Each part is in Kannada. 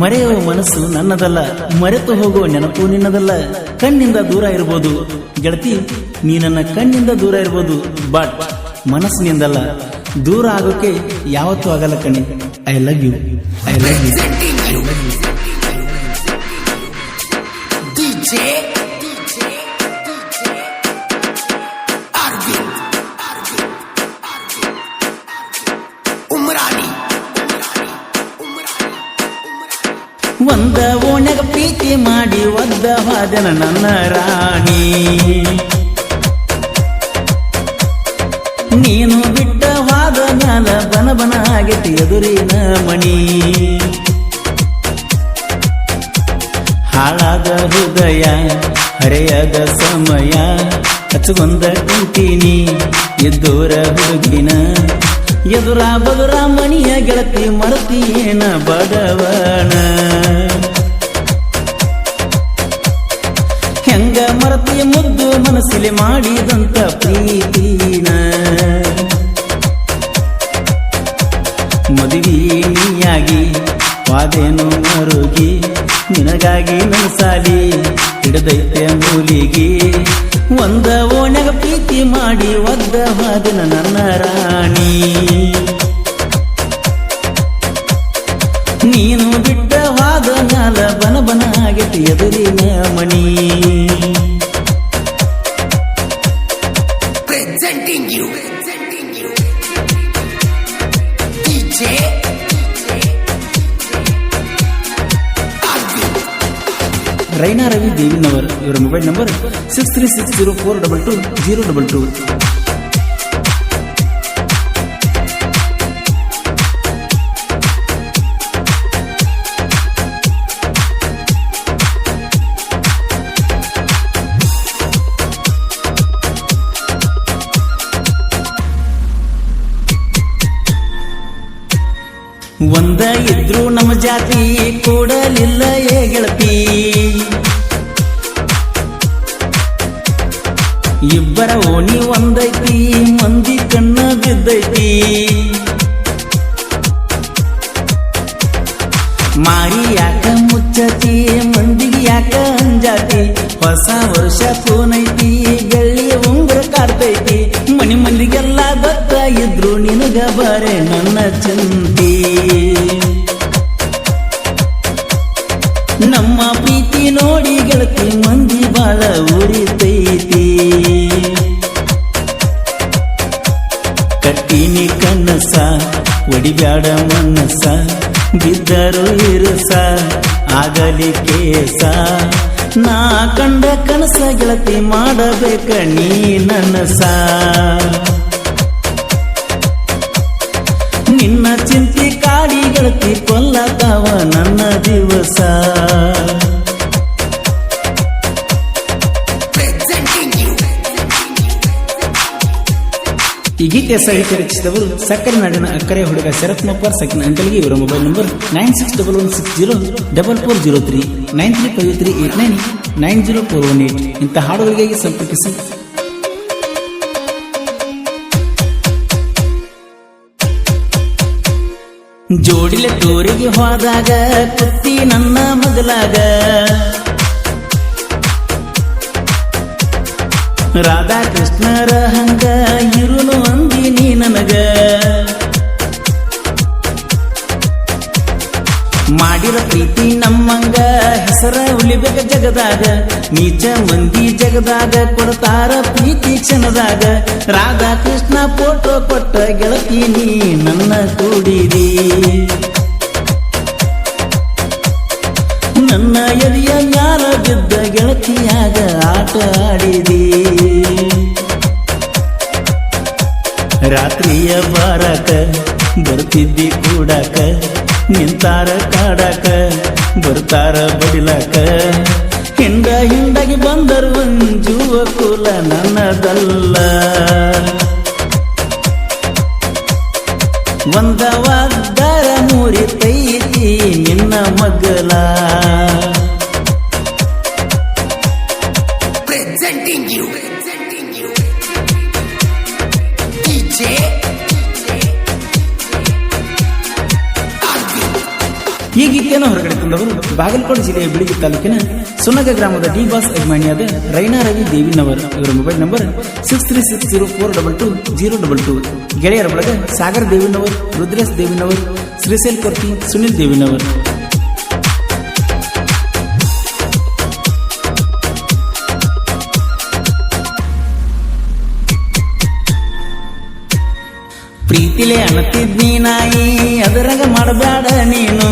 ಮರೆಯುವ ಮನಸ್ಸು ನನ್ನದಲ್ಲ, ಮರೆತು ಹೋಗುವ ನೆನಪು ನಿನ್ನದಲ್ಲ. ಕಣ್ಣಿಂದ ದೂರ ಇರಬಹುದು ಗೆಳತಿ, ನೀ ನನ್ನ ಕಣ್ಣಿಂದ ದೂರ ಇರಬಹುದು, ಬಟ್ ಮನಸ್ಸಿನಿಂದಲ್ಲ. ದೂರ ಆಗೋಕೆ ಯಾವತ್ತೂ ಆಗಲ್ಲ ಕಣೆ. I love you, I love you. ಒಂದ ಓಣ್ಯಾಗ ಪ್ರೀತಿ ಮಾಡಿ ಒದ್ದ ಹಾದನ ನನ್ನ ರಾಣಿ, ನೀನು ಬಿಟ್ಟ ವಾದ ಮ್ಯಾಲ ಬನ ಬನ ಆಗೈತಿ ಎದುರಿನ ಮಣಿ. ಹಾಳಾದ ಹೃದಯ ಹರೆಯದ ಸಮಯ ಹಚ್ಚಗೊಂದ ಕುಂತೀನಿ ಎದ್ದೋರ ಹುಡುಗಿನ. ಎದುರ ಬದುರ ಮಣಿಯ ಗೆಳತಿ ಮರತಿಯೇನ ಬಡವನ. ಹೆಂಗ ಮರತಿ ಮುದ್ದು ಮನಸ್ಸಿಲೆ ಮಾಡಿದಂತ ಪ್ರೀತಿನ. ಮದುವೆ ನೀಯಾಗಿ ವಾದೇನು ಮರುಗಿ, ನಿನಗಾಗಿ ನನ್ಸಾಲಿ ಹಿಡದೈತೆ ಮೂಲಿಗೆ. ಒಂದ ಓಣ್ಯಾಗ ಪ್ರೀತಿ ಮಾಡಿ ಒದ್ದ ಹಾದಿನ ನನ್ನ ರಾಣಿ, ನೀನು ಬಿಟ್ಟ ವಾದ ಮ್ಯಾಲ ಬನ ಬನ ಆಗೈತಿ ಎದುರಿನ ಮಣಿ. Presenting you DJ Raina Ravi ದೇವಿನವರ್. ಇವರ ಮೊಬೈಲ್ ನಂಬರ್ 6360422022. ಒಂದ ಇದ್ರು ನಮ್ಮ ಜಾತಿ ಕೂಡಲಿಲ್ಲ ಏ ಗೆಳತಿ, ಇಬ್ಬರ ಓಣಿ ಒಂದೈತಿ ಮಂದಿ ಕಣ್ಣ ಬಿದ್ದೈತಿ. ಮಾರಿ ಯಾಕ ಮುಚ್ಚತಿ ಮಂದಿಗೆ ಯಾಕ ಅಂಜಾತಿ, ಹೊಸ ವರ್ಷ ಫೋನೈತಿ ಬೆಳ್ಳಿ ಉಂಗುರ ಕಾಡ್ತೈತಿ. ಮನಿ ಮಂದಿಗೆಲ್ಲ ಗೊತ್ತ ಇದ್ರು ನಿನಗ ಬರೆ ನನ್ನ ಚಂತಿ. ನಮ್ಮ ಪ್ರೀತಿ ನೋಡಿ ಗೆಳತಿ ಮಂದಿ ಬಾಳ ಉರಿತೈತಿ. ಕಟ್ಟಿನಿ ಕನಸ ಒಡಿಬ್ಯಾಡ ಮನಸ, ಬಿದ್ದರು ಇರುಸ ಆಗಲಿ ಕೇಸ. ನಾ ಕಂಡ ಕನಸ ಗೆಳತಿ ಮಾಡಬೇಕ ನೀ ನನಸ. ನಿನ್ನ ಚಿಂತಿ ಕಾಡಿ ಗೆಳತಿ ಕೊಲ್ಲತಾವ ನನ್ನ ದಿವಸ. ಈ ಗೀತೆಯ ಸಾಹಿತ್ಯ ರಚಿಸಿದವರು ಸಕ್ಕರೆ ನಾಡಿನ ಅಕ್ಕರೆ ಹುಡುಗ ಶರತ್ ಮಪ್ಪರ್ ಸಕಿನ ಅಂಕಲ್ಗೆ. ಇವರ ಮೊಬೈಲ್ ನಂಬರ್ 9611604403, 9353899048. ಇಂಥ ಹಾಡುಗಳಿಗಾಗಿ ಸಂಪರ್ಕಿಸಿ. ಜೋಡಿಲೆ ಟೂರಿಗೆ ಹೋದಾಗ ಕುತ್ತಿ ನನ್ನ ಮಗಲಾಗ, ರಾಧಾ ಕೃಷ್ಣರ ಹಂಗ ಇರುನು ಅಂದಿ ನೀ ನನಗ. ಮಾಡಿರ ಪ್ರೀತಿ ನಮ್ಮಂಗ ಹೆಸರ ಉಳಿಬೇಕ ಜಗದಾಗ, ನೀಚ ಮಂದಿ ಜಗದಾಗ ಕೊಡ್ತಾರ ಪ್ರೀತಿ ಕ್ಷಣದಾಗ. ರಾಧಾ ಕೃಷ್ಣ ಫೋಟೋ ಕೊಟ್ಟ ಗೆಳತಿ ನೀ ನನ್ನ ಕೂಡಿದಿ, ನನ್ನ ಎದೆಯ ಮ್ಯಾಲ ಬಿದ್ದ ಗೆಳತಿಯಾಗ ಆಟ ಆಡಿದಿ. ರಾತ್ರಿಯ ಬಾರಾಕ ಬರ್ತಿದ್ದಿ ಕೂಡಾಕ, ನಿಂತಾರ ಕಾಡಾಕ ಬರ್ತಾರ ಬಡಿಲಾಕ. ಹಿಂಡ ಹಿಂಡಾಗಿ ಬಂದರು ಅಂಜುವ ಕುಲ ನನ್ನದಲ್ಲ. ಒಂದ ವಾದ್ದಾರ ಮುರಿತೈತಿ ನಿನ್ನ ಮಗಲ. Presenting you DJ ಈ ಗೀತೆ ಗೀತೆಯನ್ನು ಹೊರಗಡೆ ತಂದವರು ಬಾಗಲಕೋಟೆ ಜಿಲ್ಲೆಯ ಬಿಳಿಗಿ ತಾಲೂಕಿನ ಸುನಗ ಗ್ರಾಮದ ಡಿ ಬಾಸ್ ಅಭಿಮಾನಿಯಾದ ರೈನಾ ರವಿ ದೇವಿನವರ್. ಇವರ ಮೊಬೈಲ್ ನಂಬರ್ 6360402202. ಗೆಳೆಯರ ಬಳಗ ಸಾಗರ್ ದೇವಿನವರ್, ರುದ್ರೇಶ್ ದೇವಿನವರ್, ಶ್ರೀಶೈಲ್ ಕೊರ್ತಿ, ಸುನಿಲ್ ದೇವಿನವರ್. ಪ್ರೀತಿಲೆ ಅನ್ನತಿದ್ನಿ ನಾಯಿ ಅದರಾಗ ಮಾಡಬೇಡ ನೀನು,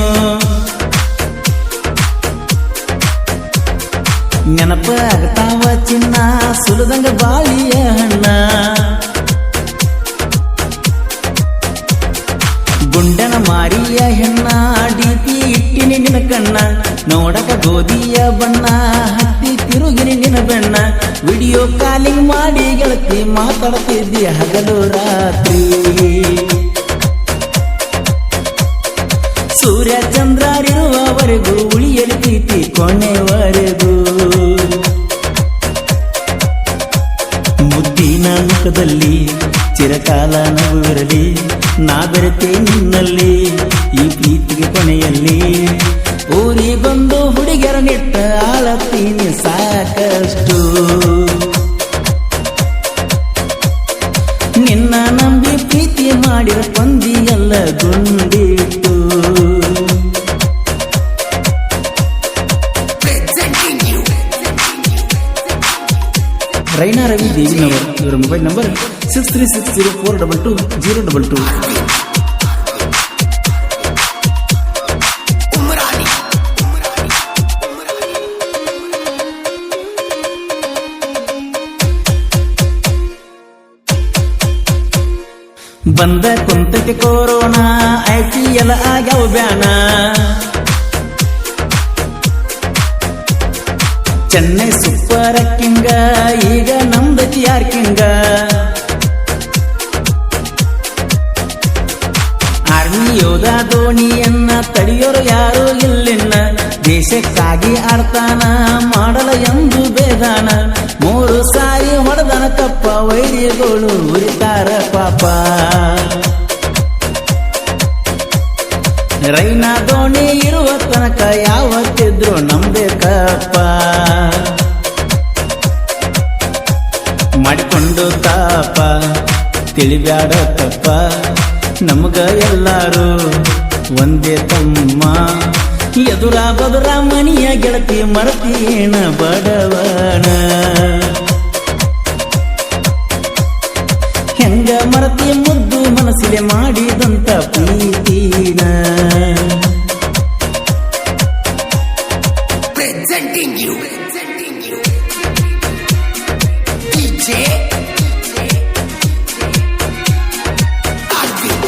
ನೆನಪ ಆಗ್ತಾವ ಚಿನ್ನ ಸುಲದಂಗ ಬಾಳಿಯ ಹಣ್ಣ, ಗುಂಡನ ಮಾರಿಯ ಹೆಣ್ಣ ಡಿಪಿ ಇಟ್ಟಿನಿ ನಿನ ಕಣ್ಣ, ನೋಡಕ ಗೋಧಿಯ ಬಣ್ಣ ಹತ್ತಿ ತಿರುಗಿನಿ ನಿನ ಬೆಣ್ಣ, ವಿಡಿಯೋ ಕಾಲಿಂಗ್ ಮಾಡಿ ಗೆಳತಿ ಮಾತಾಡ್ತಿದ್ದಿ ಹಗಲು ರಾತ್ರಿ, ಸೂರ್ಯ ಚಂದ್ರರಿರುವವರೆಗೂ ಉಳಿಯಲಿ ಪ್ರೀತಿ ಕೊನೆವರೆಗೂ, ಮುದ್ದಿನ ಮುಖದಲ್ಲಿ ಚಿರಕಾಲ ನಗುವಿರಲಿ, ನಾ ಬೆರೆತೆ ನಿನ್ನಲ್ಲಿ ಈ ಪ್ರೀತಿಗೆ ಕೊನೆಯಲ್ಲಿ, ಊರಿಗೊಂದು ಹುಡುಗಿಯರ ನಿಟ್ಟ ಆಳತ್ತೀನಿ ಸಾಕಷ್ಟು, ನಿನ್ನ ನಂಬಿ ಪ್ರೀತಿ ಮಾಡಿರ ಕೊಂದಿಯಲ್ಲ ಗುಂಡಿಟ್ಟು. ರೈನಾ ರವಿ ದೇವಿನವರ್. ಇವರ ಮೊಬೈಲ್ ನಂಬರ್ 6360422022. ಬಂದ ಕುಂತಕ್ಕೆ ಕೊರೋನಾ IPL ಆಗ್ಯಾವ ಬ್ಯಾನ, ಚೆನ್ನೈ ಸೂಪರ್ ಕಿಂಗ ಈಗ ನಮ್ದತಿ ಯಾರ್ ಕಿಂಗ, ಆರ್ಮಿ ಯೋಧ ಧೋನಿಯನ್ನ ತಡೆಯೋರು ಯಾರು ಇಲ್ಲಿನ್ನ, ದೇಶಕ್ಕಾಗಿ ಆಡ್ತಾನ ಮಾಡಲ ಎಂದು ಬೇದಾನ, 3 ಸಾರಿ ಹೊಡೆದನ ಕಪ್ಪ ವೈರಿಗಳು ಉರಿತಾರ ಪಾಪ, ರೈನಾ ಧೋನಿ ಇರುವ ತನಕ ಯಾವತ್ತಿದ್ರು ನಮ್ದೇ ಕಪ್ಪ, ಮಾಡಿಕೊಂಡು ತಾಪ ತಿಳಿಬ್ಯಾಡ ತಪ್ಪ, ನಮಗ ಎಲ್ಲಾರು ಒಂದೇ ತಮ್ಮ, ಎದುರ ಬದುರ ಮನಿಯ ಗೆಳತಿ ಮರತೀನ ಬಡವನ, ಹೆಂಗ ಮರತಿ ಮುದ್ದು ಮನಸ್ಸಿಲೆ ಮಾಡಿದಂತ ಪ್ರೀತಿನ. Presenting you DJ Arvind.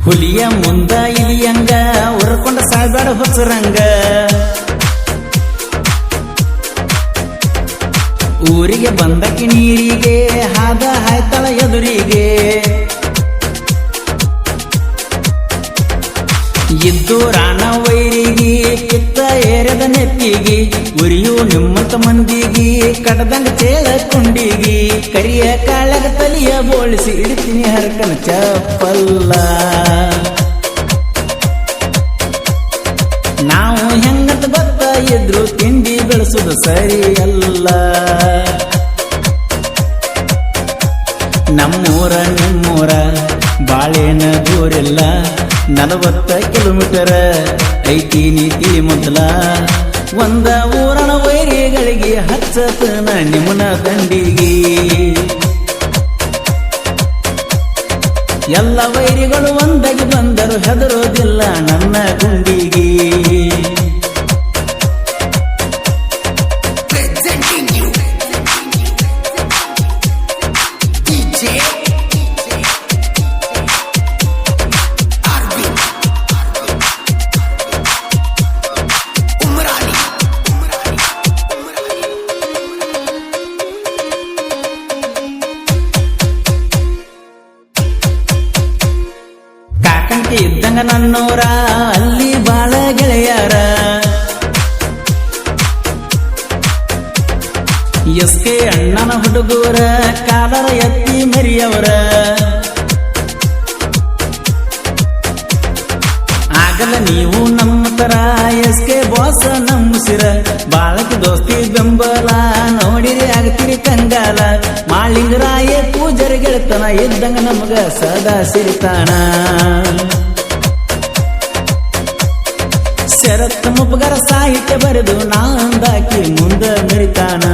ಹುಲಿಯ ಮುಂದ ಇಲಿಯಂಗ ಉರ್ಕೊಂಡ ಸಾಯ್ಬೇಡ ಹೊಸರಂಗ, ಊರಿಗೆ ಬಂದಕ್ಕೆ ನೀರಿಗೆ ಹಾದ ಹಾಯ್ತಳ ಎದುರಿಗೆ, ಇದ್ದು ರಾಣ ವೈರಿಗೆ ಕಿತ್ತ ಏರದ ನೆತ್ತಿಗೆ, ಉರಿಯು ನಿಮ್ಮಂತ ಮಂದಿಗೆ ಕಡದಂಗ ಚೇಳ ಕುಂಡಿಗಿ, ಕರಿಯ ಕಾಳಗ ತಲಿಯ ಬೋಳಿಸಿ ಇಡ್ತೀನಿ ಹರಕನ ಚಪ್ಪಲ್ಲ, ನಾವು ಹೆಂಗಂತ ಗೊತ್ತ ಇದ್ರು ತಿಂಡಿ ಬೆಳೆಸುದು ಸರಿಯಲ್ಲ, ನಮ್ಮೂರ ನಿಮ್ಮೂರ ಬಾಳೆನ ದೂರಿಲ್ಲ, 40 ಕಿಲೋಮೀಟರ್ ಐತಿ ನೀತಿ ಮೊದಲ, ಒಂದ ಊರನ ವೈರಿಗಳಿಗೆ ಹಚ್ಚತನ ನಿಮ್ಮನ ದಂಡಿಗೆ, ಎಲ್ಲ ವೈರಿಗಳು ಒಂದಾಗಿ ಬಂದರು ಹೆದರೋದಿಲ್ಲ ನನ್ನ ಗುಂಡಿಗೆ. Presenting you DJ Arvind. ಇದ್ದಂಗ ನನ್ನೋರ ಅಲ್ಲಿ ಬಾಳ ಗೆಳೆಯರ ಎಸ್ಕೆ ಅಣ್ಣನ ಹುಡುಗೂರ ಕಾಲರ ಎತ್ತಿ ಮರಿಯವರ ಆಗಲ್ಲ ನೀವು ನಮ್ಮ ತರ ಎಸ್ಕೆ ಬಾಸ ನಂಬಿಸಿರ ಬಾಳಕ ದೋಸ್ತಿ ಬೆಂಬಲ ನೋಡಿರಿ ಆಗ್ತಿರಿ ಕಂಗಾಲ ಮಾಳಿಂಗರಾಯ ಪೂಜರಿ ಗೆಳತನ ಇದ್ದಂಗ ನಮಗ ಸದಾ ಸಿರಿತಾನ ಶರತ್ ಮುಪ್ಗರ ಸಾಹಿತ್ಯ ಬರೆದು ನಾಂದಾಕಿ ಮುಂದ ಮೆರಿತಾನ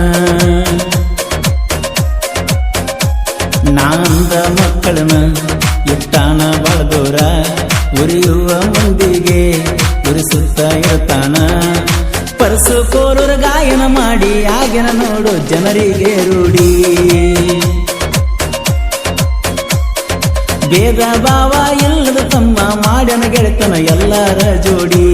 ನಾಂದ ಮಕ್ಕಳನ್ನ ಇಟ್ಟಾನ ಬಳದೋರ ಉರಿಯುವ ಮುಂದಿಗೆ ಉರಿಸುತ್ತಾ ಇರ್ತಾನ ಪರಸು ಕೋರೂರ ಗಾಯನ ಮಾಡಿ ಆಗಿನ ನೋಡು ಜನರಿಗೆ ರೂಢಿ ಭೇದ ಭಾವ ಇಲ್ಲದ ತಮ್ಮ ಮಾಡ್ಯನ ಗೆಳೆತನ ಎಲ್ಲರ ಜೋಡಿ